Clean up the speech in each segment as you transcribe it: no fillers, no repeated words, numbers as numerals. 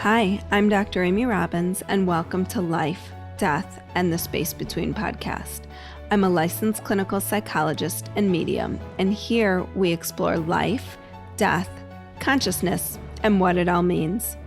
Hi, I'm Dr. Amy Robbins, and welcome to Life, Death, and the Space Between podcast. I'm a licensed clinical psychologist and medium, and here we explore life, death, consciousness, and what it all means.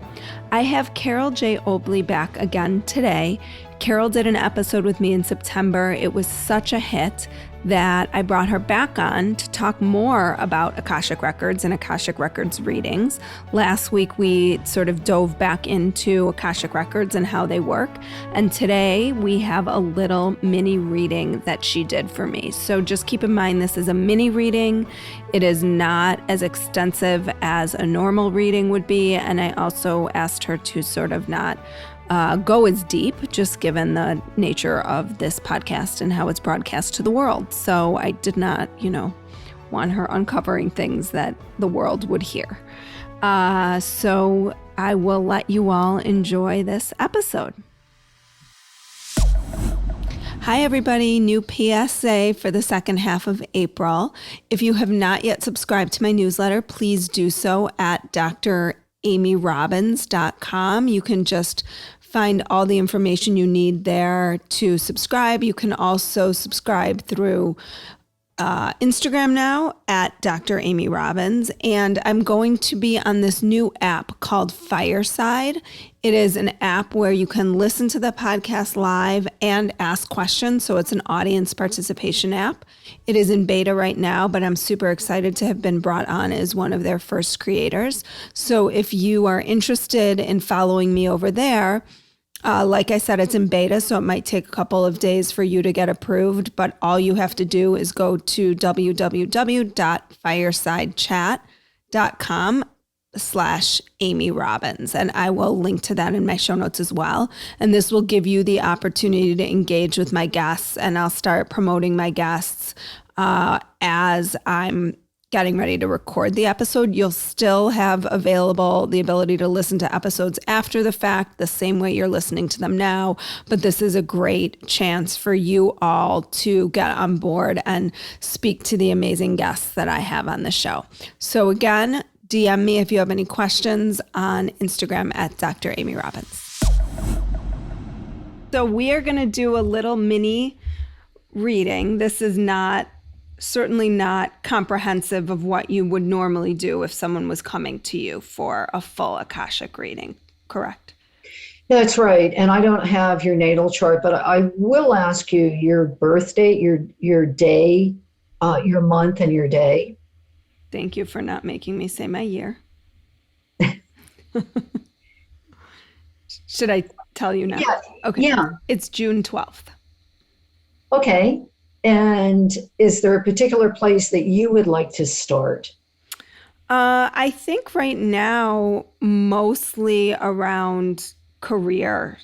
I have Carole J. Obley back again today. Carole did an episode with me in September. It was such a hit that I brought her back on to talk more about Akashic Records and Akashic Records readings. Last week, we sort of dove back into Akashic Records and how they work. And today, we have a little mini reading that she did for me. So just keep in mind, this is a mini reading. It is not as extensive as a normal reading would be. And I also asked her to sort of not go as deep, just given the nature of this podcast and how it's broadcast to the world. So I did not, want her uncovering things that the world would hear. So I will let you all enjoy this episode. Hi, everybody. New PSA for the second half of April. If you have not yet subscribed to my newsletter, please do so at dramyrobbins.com. You can just find all the information you need there to subscribe. You can also subscribe through Instagram now at Dr. Amy Robbins. And I'm going to be on this new app called Fireside. It is an app where you can listen to the podcast live and ask questions. So it's an audience participation app. It is in beta right now, but I'm super excited to have been brought on as one of their first creators. So if you are interested in following me over there, like I said, it's in beta, so it might take a couple of days for you to get approved, but all you have to do is go to www.firesidechat.com/Amy Robbins, and I will link to that in my show notes as well. And this will give you the opportunity to engage with my guests, and I'll start promoting my guests as I'm getting ready to record the episode. You'll still have available the ability to listen to episodes after the fact, the same way you're listening to them now. But this is a great chance for you all to get on board and speak to the amazing guests that I have on the show. So again, DM me if you have any questions on Instagram at Dr. Amy Robbins. So we are going to do a little mini reading. This is certainly not comprehensive of what you would normally do if someone was coming to you for a full Akashic reading, correct? That's right. And I don't have your natal chart, but I will ask you your birth date, your day, your month, and your day. Thank you for not making me say my year. Should I tell you now? Yeah. Okay. Yeah. It's June 12th. Okay. And is there a particular place that you would like to start? I think right now, mostly around career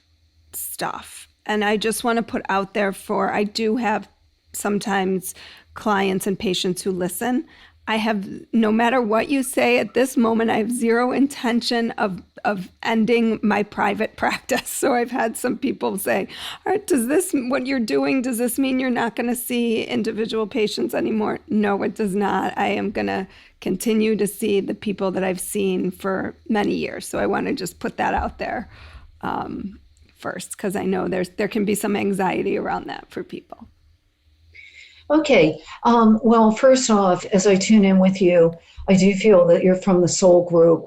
stuff. And I just want to put out there I do have sometimes clients and patients who listen. I have, no matter what you say at this moment, I have zero intention of ending my private practice. So I've had some people say, all right, what you're doing, does this mean you're not going to see individual patients anymore? No, it does not. I am going to continue to see the people that I've seen for many years. So I want to just put that out there first, because I know there can be some anxiety around that for people. Okay. Well, first off, as I tune in with you, I do feel that you're from the soul group.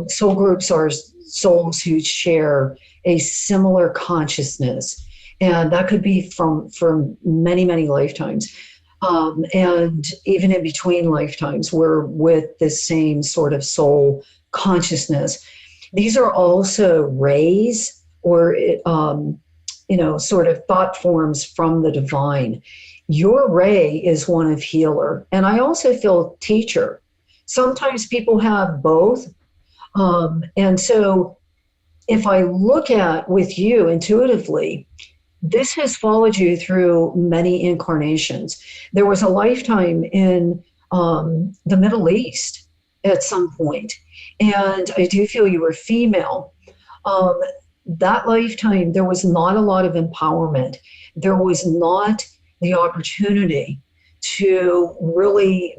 Soul groups are souls who share a similar consciousness, and that could be from many, many lifetimes. And even in between lifetimes, we're with the same sort of soul consciousness. These are also rays or, sort of thought forms from the divine. Your ray is one of healer, and I also feel teacher. Sometimes people have both. And so if I look at with you intuitively, this has followed you through many incarnations. There was a lifetime in the Middle East at some point, and I do feel you were female. That lifetime, there was not a lot of empowerment. There was not the opportunity to really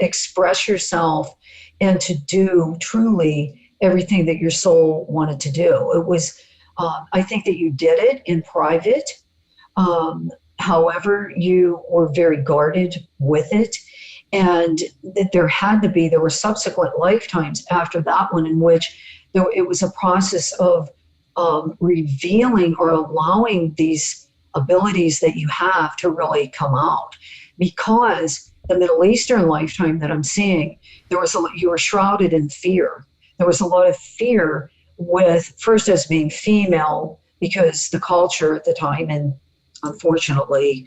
express yourself and to do truly everything that your soul wanted to do. It was, I think that you did it in private. However, you were very guarded with it. And that there were subsequent lifetimes after that one in which it was a process of revealing or allowing these abilities that you have to really come out. Because the Middle Eastern lifetime that I'm seeing, you were shrouded in fear. There was a lot of fear with, first as being female, because the culture at the time, and unfortunately,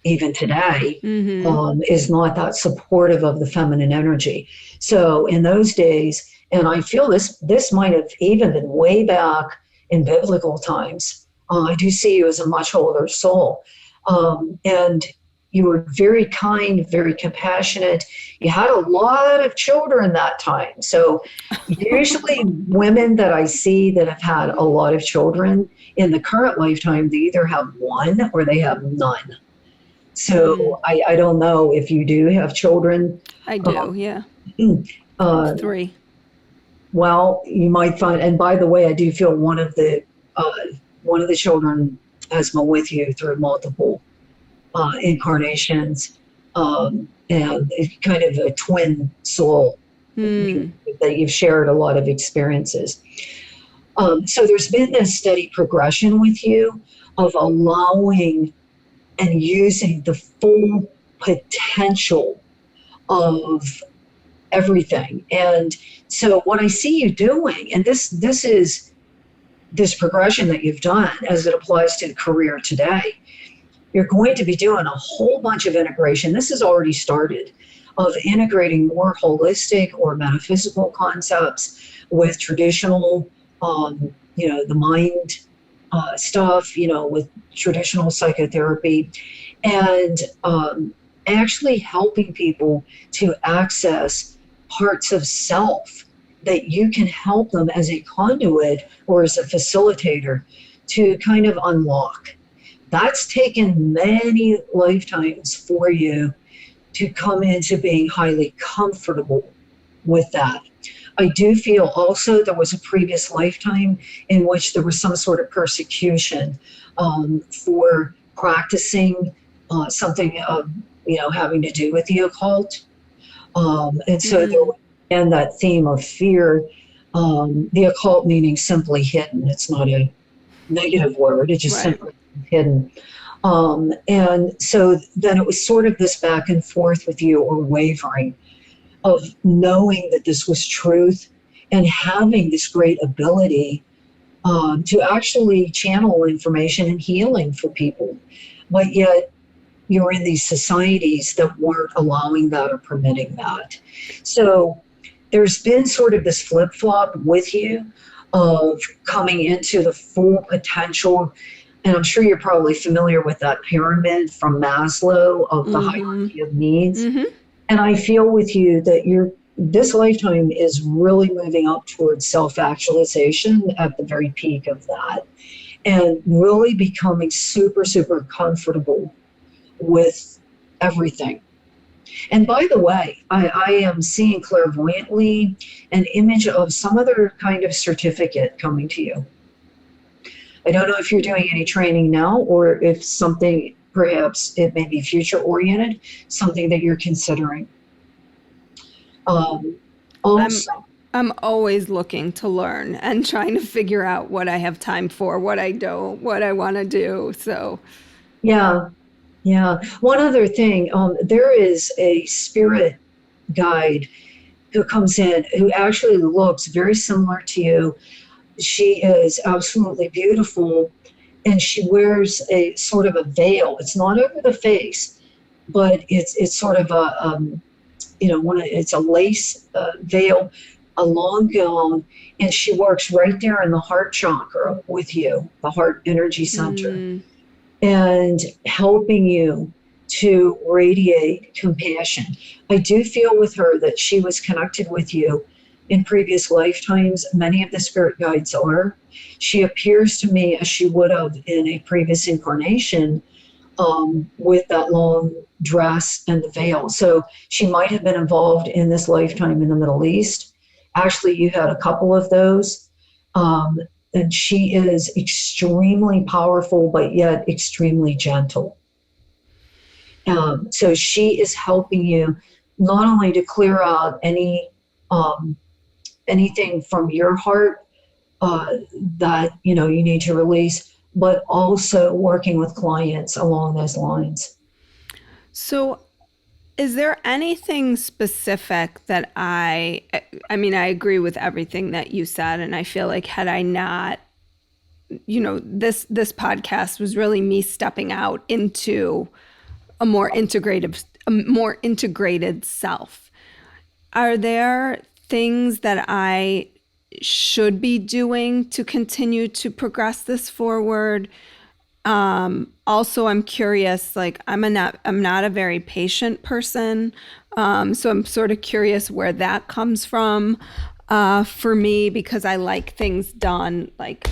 even today, is not that supportive of the feminine energy. So in those days, and I feel this might have even been way back in biblical times, I do see you as a much older soul. And you were very kind, very compassionate. You had a lot of children that time. So usually women that I see that have had a lot of children in the current lifetime, they either have one or they have none. So I don't know if you do have children. I do, yeah. 3. Well, you might find, and by the way, I do feel one of the children has been with you through multiple incarnations, and it's kind of a twin soul that you've shared a lot of experiences. So there's been this steady progression with you of allowing and using the full potential of everything. And so what I see you doing, and this is this progression that you've done as it applies to the career today, you're going to be doing a whole bunch of integration. This has already started, of integrating more holistic or metaphysical concepts with traditional, the mind stuff, with traditional psychotherapy, and actually helping people to access parts of self that you can help them as a conduit or as a facilitator to kind of unlock. That's taken many lifetimes for you to come into being highly comfortable with that. I do feel also there was a previous lifetime in which there was some sort of persecution for practicing something having to do with the occult. And so there was, and that theme of fear, the occult meaning simply hidden. It's not a negative word. It's just simply hidden. And so then it was sort of this back and forth with you, or wavering, of knowing that this was truth and having this great ability to actually channel information and healing for people. But yet you're in these societies that weren't allowing that or permitting that. So there's been sort of this flip-flop with you of coming into the full potential. And I'm sure you're probably familiar with that pyramid from Maslow of the hierarchy of needs. And I feel with you that this lifetime is really moving up towards self-actualization at the very peak of that, and really becoming super, super comfortable with everything. And by the way, I am seeing clairvoyantly an image of some other kind of certificate coming to you. I don't know if you're doing any training now, or if something, perhaps it may be future oriented, something that you're considering. Also, I'm always looking to learn and trying to figure out what I have time for, what I don't, what I want to do. So, yeah. One other thing, there is a spirit guide who comes in who actually looks very similar to you. She is absolutely beautiful, and she wears a sort of a veil. It's not over the face, but it's sort of a it's a lace veil, a long gown, and she works right there in the heart chakra with you, the heart energy center, and helping you to radiate compassion. I do feel with her that she was connected with you in previous lifetimes. Many of the spirit guides are. She appears to me as she would have in a previous incarnation, with that long dress and the veil. So she might have been involved in this lifetime in the Middle East, Actually, you had a couple of those. And she is extremely powerful, but yet extremely gentle. So she is helping you not only to clear out anything from your heart that you need to release, but also working with clients along those lines. So is there anything specific that I mean, I agree with everything that you said, and I feel like had I not, this podcast was really me stepping out into a more integrated self. Are there things that I should be doing to continue to progress this forward? Also, I'm curious, like I'm not a very patient person. So I'm sort of curious where that comes from, for me, because I like things done like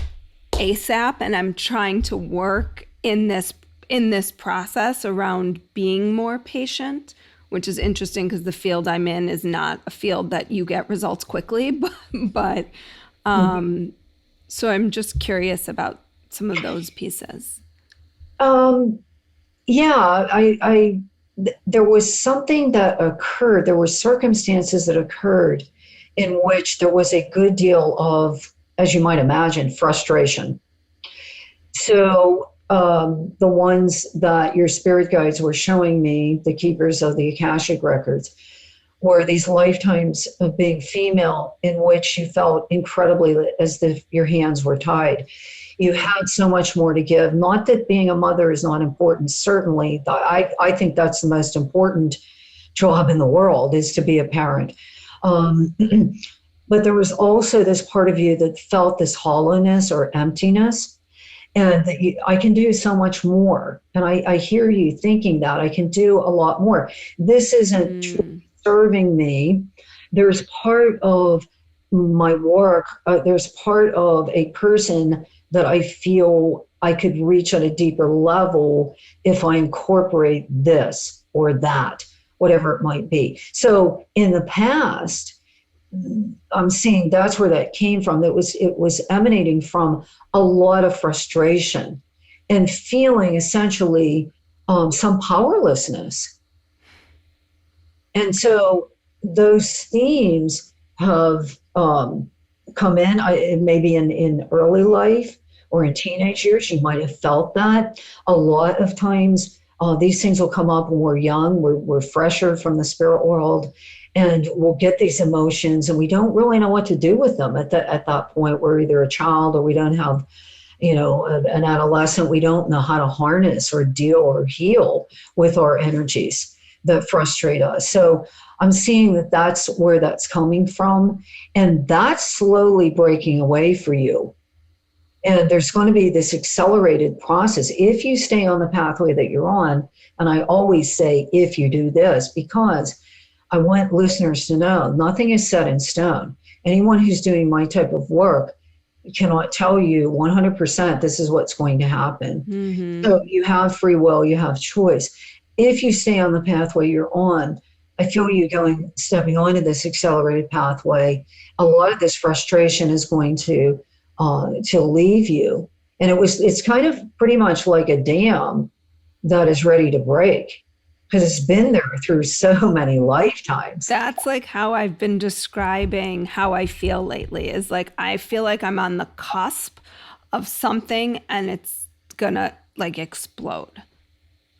ASAP, and I'm trying to work in this process around being more patient, which is interesting because the field I'm in is not a field that you get results quickly, but so I'm just curious about some of those pieces. There was something that occurred. There were circumstances that occurred in which there was a good deal of, as you might imagine, frustration. So the ones that your spirit guides were showing me, the keepers of the Akashic Records, were these lifetimes of being female in which you felt incredibly as if your hands were tied. You had so much more to give. Not that being a mother is not important. Certainly, I think that's the most important job in the world, is to be a parent. But there was also this part of you that felt this hollowness or emptiness, and that I can do so much more. And I hear you thinking that I can do a lot more. This isn't truly serving me. There's part of my work. There's part of a person that I feel I could reach at a deeper level if I incorporate this or that, whatever it might be. So in the past, I'm seeing that's where that came from. It was emanating from a lot of frustration and feeling essentially some powerlessness. And so those themes have come in, maybe in early life or in teenage years. You might have felt that. A lot of times these things will come up when we're young, we're fresher from the spirit world, and we'll get these emotions and we don't really know what to do with them at that point. We're either a child or we don't have, an adolescent. We don't know how to harness or deal or heal with our energies that frustrate us. So I'm seeing that that's where that's coming from, and that's slowly breaking away for you. And there's going to be this accelerated process if you stay on the pathway that you're on. And I always say, if you do this, because I want listeners to know nothing is set in stone. Anyone who's doing my type of work cannot tell you 100% this is what's going to happen. Mm-hmm. So you have free will, you have choice. If you stay on the pathway you're on, I feel you stepping onto this accelerated pathway. A lot of this frustration is going to leave you. And it's kind of pretty much like a dam that is ready to break, because it's been there through so many lifetimes. That's like how I've been describing how I feel lately, is like I feel like I'm on the cusp of something and it's gonna like explode.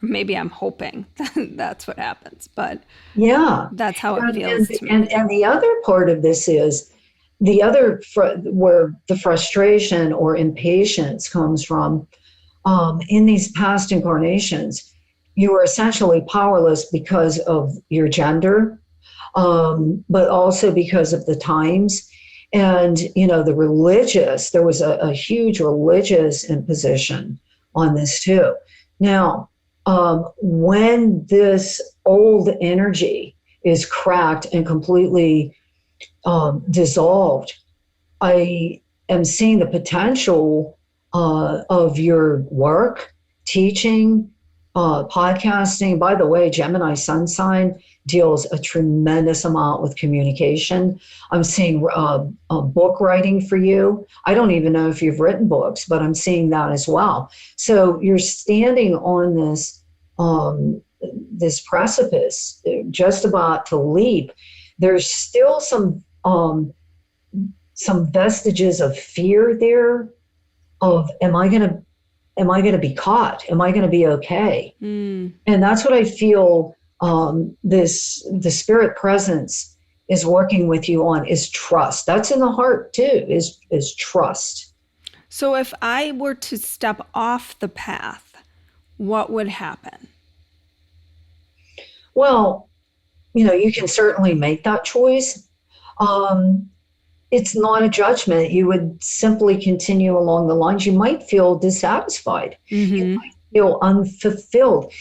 Maybe I'm hoping that's what happens, but yeah, that's how it feels to me. And the other part of this is where the frustration or impatience comes from. In these past incarnations, you were essentially powerless because of your gender, but also because of the times. And, there was a huge religious imposition on this too. Now, when this old energy is cracked and completely dissolved, I am seeing the potential of your work, teaching, podcasting. By the way, Gemini sun sign, deals a tremendous amount with communication. I'm seeing book writing for you. I don't even know if you've written books, but I'm seeing that as well. So you're standing on this precipice, just about to leap. There's still some vestiges of fear there. Of am I going to be caught? Am I going to be okay? And that's what I feel. The spirit presence is working with you on is trust. That's in the heart too. Is trust. So if I were to step off the path, what would happen? Well, you can certainly make that choice. It's not a judgment. You would simply continue along the lines. You might feel dissatisfied. You might feel unfulfilled.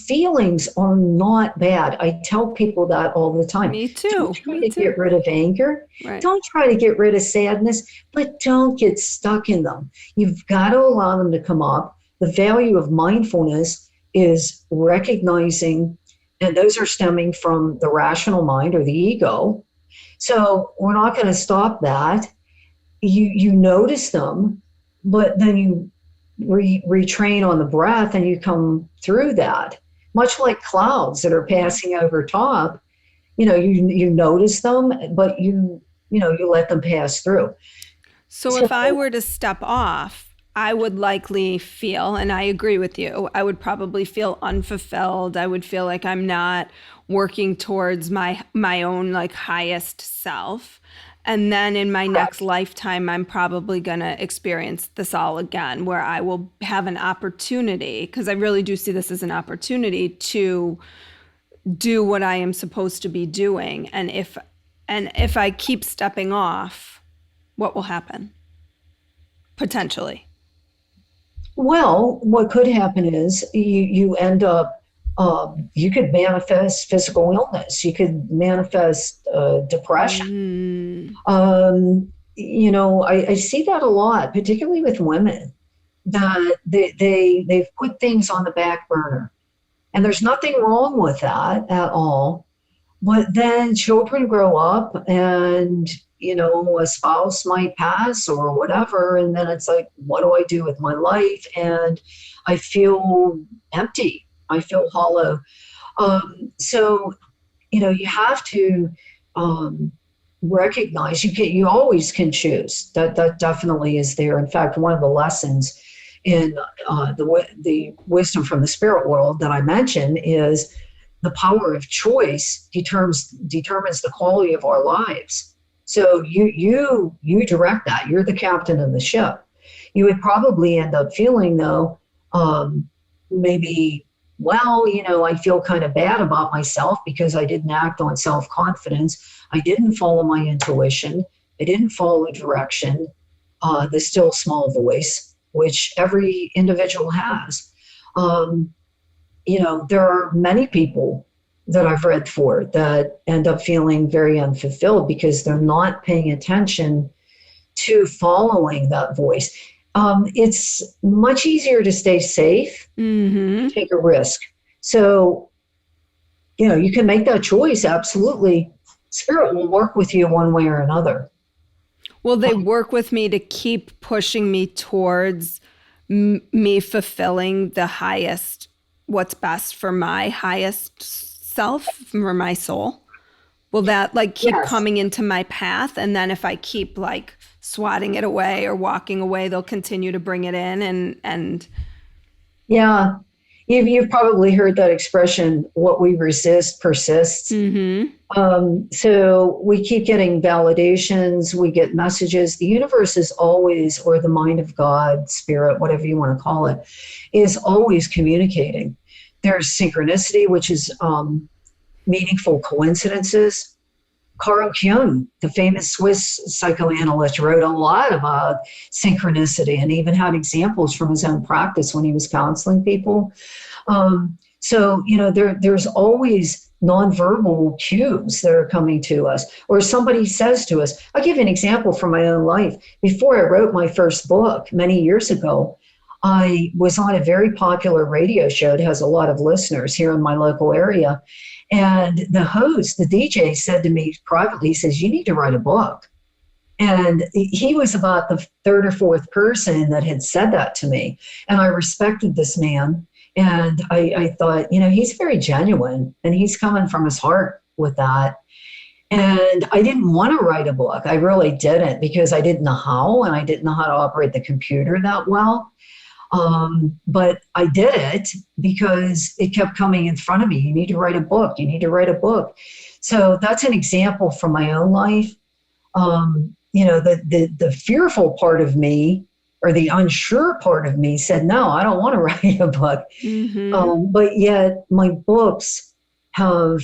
Feelings are not bad. I tell people that all the time. Me too. Don't try to get rid of anger. Right. Don't try to get rid of sadness, but don't get stuck in them. You've got to allow them to come up. The value of mindfulness is recognizing, and those are stemming from the rational mind or the ego. So we're not going to stop that. You notice them, but then you retrain on the breath and you come through that. Much like clouds that are passing over top, you notice them, but you let them pass through. So if I were to step off, I would likely feel, and I agree with you, I would probably feel unfulfilled. I would feel like I'm not working towards my own highest self. And then in my next lifetime, I'm probably going to experience this all again, where I will have an opportunity, because I really do see this as an opportunity to do what I am supposed to be doing. And if I keep stepping off, what will happen? Potentially. Well, what could happen is you end up, you could manifest physical illness. You could manifest depression. I see that a lot, particularly with women, that they've put things on the back burner. And there's nothing wrong with that at all. But then children grow up and, a spouse might pass or whatever. And then it's like, what do I do with my life? And I feel empty. I feel hollow. So, you have to recognize you always can choose. That definitely is there. In fact, one of the lessons in the wisdom from the spirit world that I mentioned is the power of choice determines the quality of our lives. So you direct that. You're the captain of the ship. You would probably end up feeling though, maybe, I feel kind of bad about myself because I didn't act on self-confidence. I didn't follow my intuition. I didn't follow direction, the still small voice, which every individual has. There are many people that I've read for that end up feeling very unfulfilled because they're not paying attention to following that voice. It's much easier to stay safe, take a risk. So, you can make that choice. Absolutely. Spirit will work with you one way or another. Will they work with me to keep pushing me towards me fulfilling the highest, what's best for my highest self, for my soul? Will that keep coming into my path? And then if I keep swatting it away or walking away, they'll continue to bring it in and yeah. You've probably heard that expression, what we resist persists. So we keep getting validations, we get messages. The universe is always, or the mind of God, spirit, whatever you want to call it, is always communicating. There's synchronicity, which is meaningful coincidences. Carl Jung, the famous Swiss psychoanalyst, wrote a lot about synchronicity and even had examples from his own practice when he was counseling people. There's always nonverbal cues that are coming to us, or somebody says to us. I'll give you an example from my own life. Before I wrote my first book many years ago, I was on a very popular radio show that has a lot of listeners here in my local area. And the host, the DJ, said to me privately, he says, "You need to write a book." And he was about the third or fourth person that had said that to me. And I respected this man. And I thought, he's very genuine and he's coming from his heart with that. And I didn't want to write a book. I really didn't, because I didn't know how, and I didn't know how to operate the computer that well. But I did it because it kept coming in front of me. You need to write a book. You need to write a book. So that's an example from my own life. The fearful part of me, or the unsure part of me, said, no, I don't want to write a book. Mm-hmm. But yet my books have,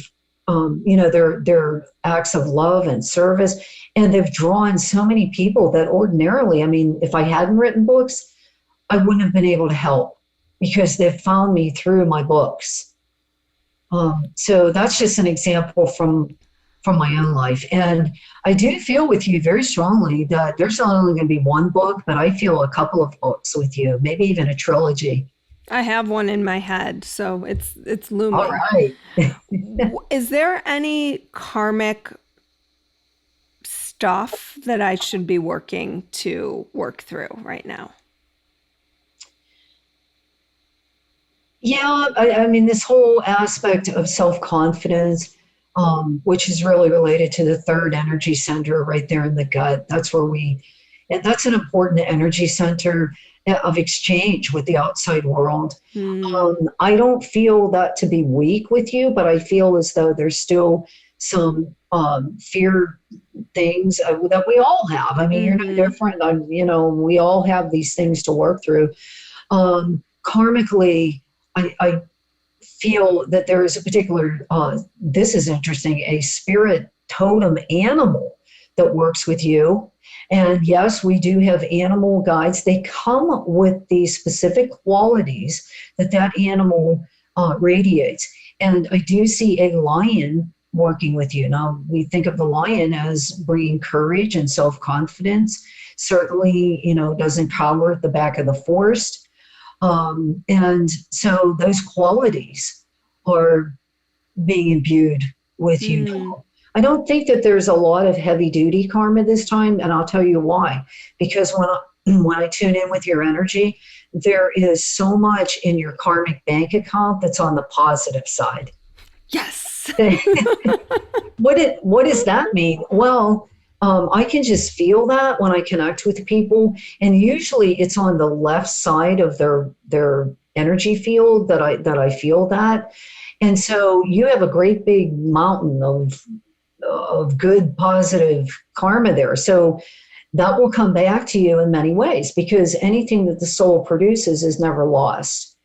they're acts of love and service, and they've drawn so many people that ordinarily, if I hadn't written books, I wouldn't have been able to help, because they've found me through my books. So that's just an example from my own life. And I do feel with you very strongly that there's not only going to be one book, but I feel a couple of books with you, maybe even a trilogy. I have one in my head, so it's looming. All right. Is there any karmic stuff that I should be working to work through right now? Yeah, this whole aspect of self-confidence, which is really related to the third energy center right there in the gut. That's where and that's an important energy center of exchange with the outside world. I don't feel that to be weak with you, but I feel as though there's still some fear things that we all have. You're no different. We all have these things to work through. Karmically, I feel that there is a particular, this is interesting, a spirit totem animal that works with you. And yes, we do have animal guides. They come with the specific qualities that animal radiates. And I do see a lion working with you. Now, we think of the lion as bringing courage and self-confidence. Certainly, doesn't cower at the back of the forest. And so those qualities are being imbued with you now. I don't think that there's a lot of heavy duty karma this time, and I'll tell you why. Because when I tune in with your energy, there is so much in your karmic bank account that's on the positive side. Yes. What does that mean? Well, I can just feel that when I connect with people, and usually it's on the left side of their energy field that I feel that. And so you have a great big mountain of good, positive karma there. So that will come back to you in many ways, because anything that the soul produces is never lost.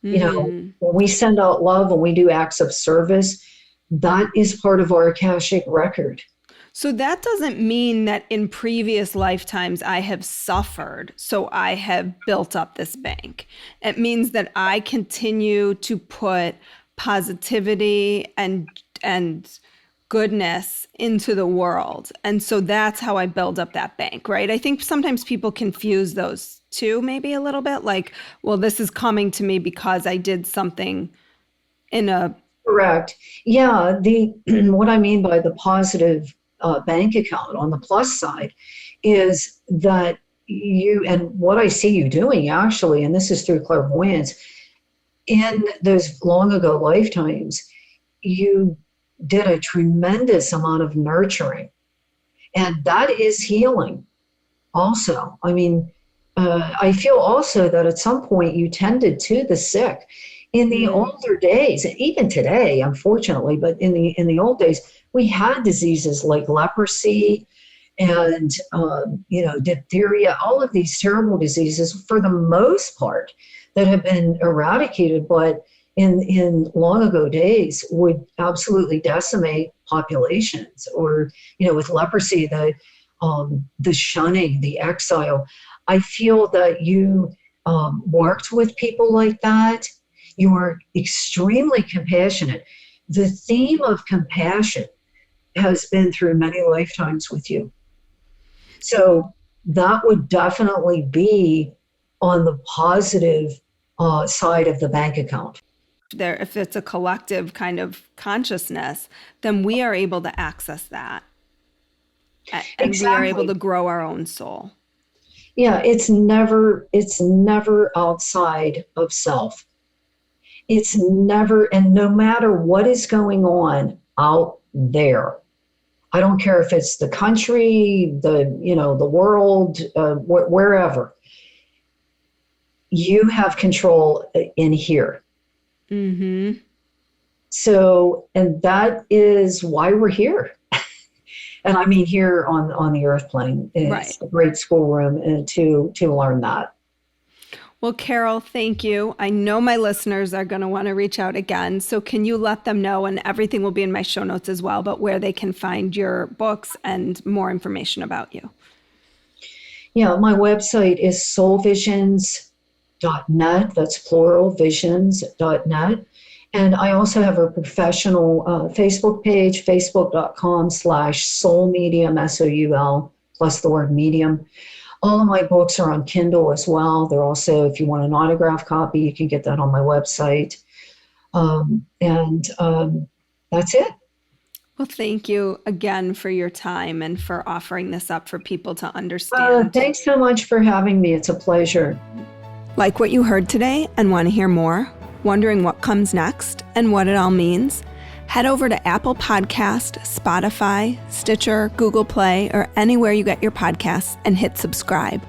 When we send out love, when we do acts of service, that is part of our Akashic record. So that doesn't mean that in previous lifetimes I have suffered, so I have built up this bank. It means that I continue to put positivity and goodness into the world. And so that's how I build up that bank, right? I think sometimes people confuse those two maybe a little bit, like, well, this is coming to me because I did something in a... Correct. Yeah. What I mean by the positive bank account on the plus side is that and what I see you doing actually, and this is through clairvoyance, in those long ago lifetimes, you did a tremendous amount of nurturing, and that is healing also. I feel also that at some point you tended to the sick. In the older days, even today, unfortunately, but in the old days, we had diseases like leprosy and diphtheria, all of these terrible diseases for the most part that have been eradicated, but in long ago days would absolutely decimate populations. Or, with leprosy, the shunning, the exile. I feel that you worked with people like that. You were extremely compassionate. The theme of compassion has been through many lifetimes with you. So that would definitely be on the positive side of the bank account. If it's a collective kind of consciousness, then we are able to access that. And Exactly. we are able to grow our own soul. Yeah, it's never outside of self. It's never, and no matter what is going on out there, I don't care if it's the country, the world, wherever, you have control in here. Mm-hmm. So, and that is why we're here. And I mean here on the earth plane. It's right. a great schoolroom to learn that. Well, Carole, thank you. I know my listeners are going to want to reach out again. So can you let them know, and everything will be in my show notes as well, but where they can find your books and more information about you? Yeah, my website is soulvisions.net. That's plural, visions.net. And I also have a professional Facebook page, facebook.com/soulmedium, SOUL, plus the word medium. All of my books are on Kindle as well. They're also, if you want an autographed copy, you can get that on my website. That's it. Well, thank you again for your time and for offering this up for people to understand. Thanks so much for having me. It's a pleasure. Like what you heard today and want to hear more? Wondering what comes next and what it all means? Head over to Apple Podcast, Spotify, Stitcher, Google Play, or anywhere you get your podcasts and hit subscribe.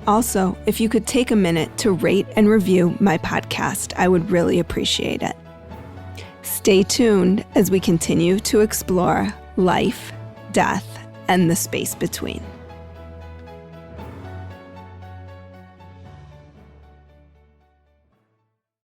Also, if you could take a minute to rate and review my podcast, I would really appreciate it. Stay tuned as we continue to explore life, death, and the space between.